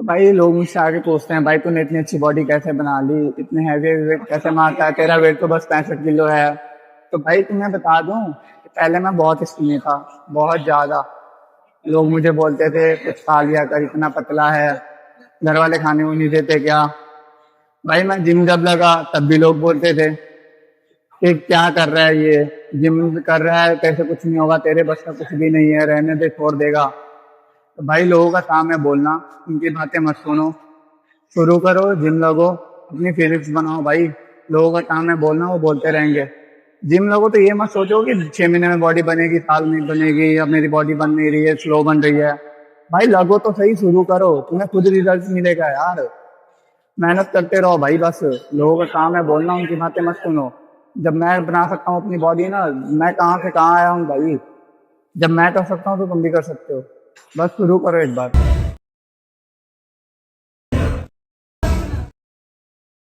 तो भाई लोग मुझसे आगे पूछते हैं, भाई तूने इतनी अच्छी बॉडी कैसे बना ली, इतने हैवी वेट कैसे मारता है, तेरा वेट तो बस 65 किलो है। तो भाई तुम्हें बता दूं कि पहले मैं बहुत स्किनी था, बहुत ज्यादा। लोग मुझे बोलते थे कुछ खा लिया कर, इतना पतला है, घर वाले खाने को नहीं देते क्या। भाई मैं जिम जब लगा तब भी लोग बोलते थे कि क्या कर रहा है ये, जिम कर रहा है, कैसे कुछ नहीं होगा, तेरे बस का कुछ भी नहीं है, रहने दे, छोड़ देगा। तो भाई लोगों का काम है बोलना, उनकी बातें मत सुनो, शुरू करो, जिम लगो, अपनी फिजिक्स बनाओ भाई। लोगों का काम है बोलना, वो बोलते रहेंगे। जिम लगो तो ये मत सोचो कि 6 महीने में बॉडी बनेगी, साल में बनेगी, अब मेरी बॉडी बन नहीं रही है, स्लो बन रही है। भाई लगो तो सही, शुरू करो, तुम्हें खुद रिजल्ट मिलेगा यार। मेहनत करते रहो भाई बस। लोगों का काम है बोलना, उनकी बातें मत सुनो। जब मैं बना सकता हूँ अपनी बॉडी ना, मैं कहाँ से कहाँ आया हूँ भाई। जब मैं कर सकता हूँ तो तुम भी कर सकते हो। बस शुरू करो एक बार।